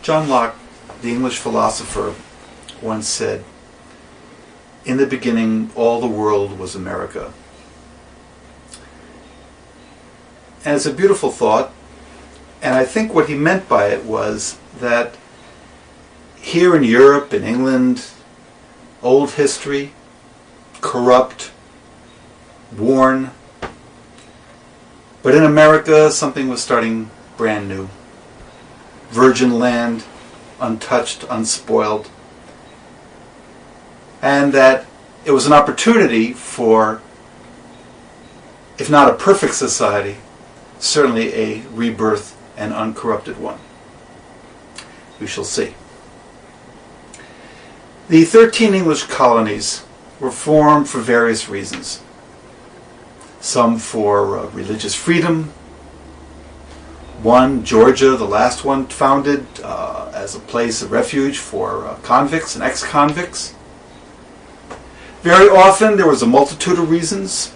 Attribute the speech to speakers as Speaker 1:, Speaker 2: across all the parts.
Speaker 1: John Locke, the English philosopher, once said, "In the beginning, all the world was America." And it's a beautiful thought, and I think what he meant by it was that here in Europe, in England, old history, corrupt, worn, but in America, something was starting brand new. Virgin land, untouched, unspoiled. And that it was an opportunity for, if not a perfect society, certainly a rebirth and uncorrupted one. We shall see. The 13 English colonies were formed for various reasons. Some for religious freedom. One, Georgia, the last one, founded as a place of refuge for convicts and ex-convicts. Very often there was a multitude of reasons.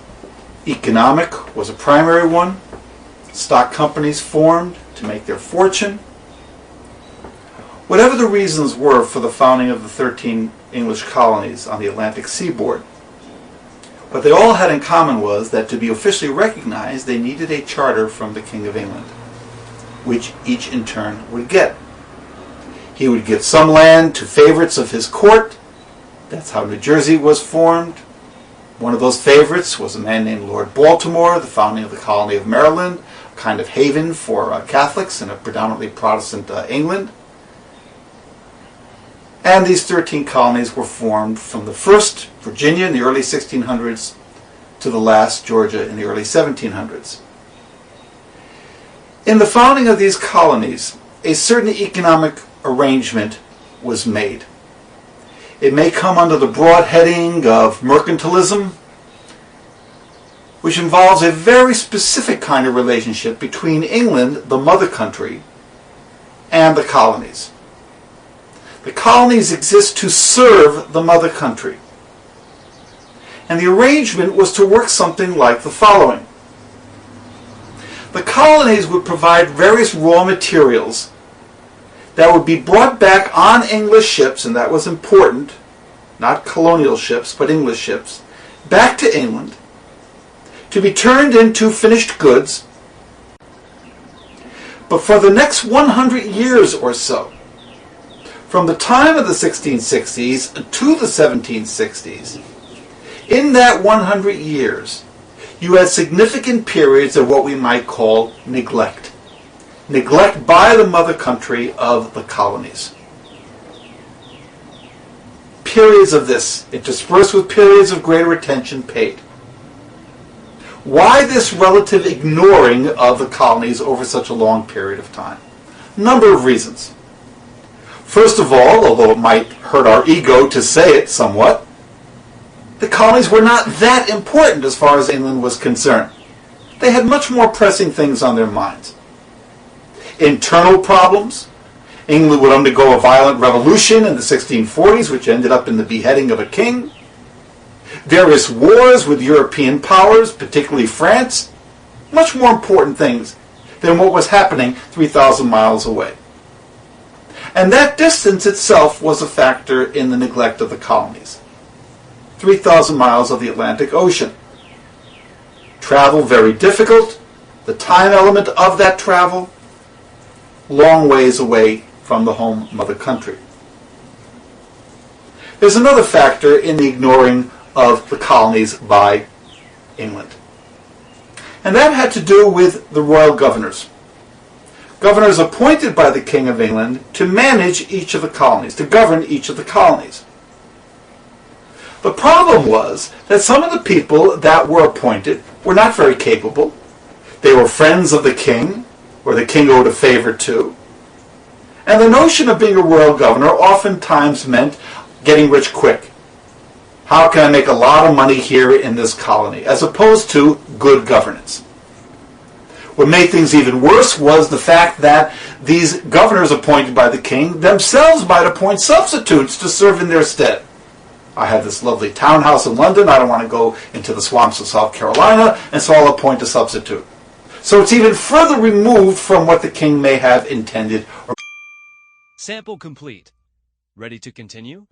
Speaker 1: Economic was a primary one. Stock companies formed to make their fortune. Whatever the reasons were for the founding of the 13 English colonies on the Atlantic seaboard, what they all had in common was that to be officially recognized, they needed a charter from the King of England, which each in turn would get. He would give some land to favorites of his court. That's how New Jersey was formed. One of those favorites was a man named Lord Baltimore, the founding of the colony of Maryland, a kind of haven for Catholics in a predominantly Protestant England. And these 13 colonies were formed from the first, Virginia, in the early 1600s, to the last, Georgia, in the early 1700s. In the founding of these colonies, a certain economic arrangement was made. It may come under the broad heading of mercantilism, which involves a very specific kind of relationship between England, the mother country, and the colonies. The colonies exist to serve the mother country. And the arrangement was to work something like the following. The colonies would provide various raw materials that would be brought back on English ships, and that was important, not colonial ships, but English ships, back to England, to be turned into finished goods. But for the next 100 years or so, from the time of the 1660s to the 1760s, in that 100 years, you had significant periods of what we might call neglect. Neglect by the mother country of the colonies. Periods of this, interspersed with periods of greater attention paid. Why this relative ignoring of the colonies over such a long period of time? Number of reasons. First of all, although it might hurt our ego to say it somewhat, the colonies were not that important as far as England was concerned. They had much more pressing things on their minds. Internal problems. England would undergo a violent revolution in the 1640s, which ended up in the beheading of a king. Various wars with European powers, particularly France. Much more important things than what was happening 3,000 miles away. And that distance itself was a factor in the neglect of the colonies. 3,000 miles of the Atlantic Ocean. Travel very difficult. The time element of that travel, long ways away from the home mother country. There's another factor in the ignoring of the colonies by England. And that had to do with the royal governors. Governors appointed by the King of England to manage each of the colonies, to govern each of the colonies. The problem was that some of the people that were appointed were not very capable. They were friends of the king, or the king owed a favor to. And the notion of being a royal governor oftentimes meant getting rich quick. How can I make a lot of money here in this colony, as opposed to good governance? What made things even worse was the fact that these governors appointed by the king themselves might appoint substitutes to serve in their stead. I have this lovely townhouse in London, I don't want to go into the swamps of South Carolina, and so I'll appoint a substitute. So it's even further removed from what the king may have intended.
Speaker 2: Sample complete. Ready to continue?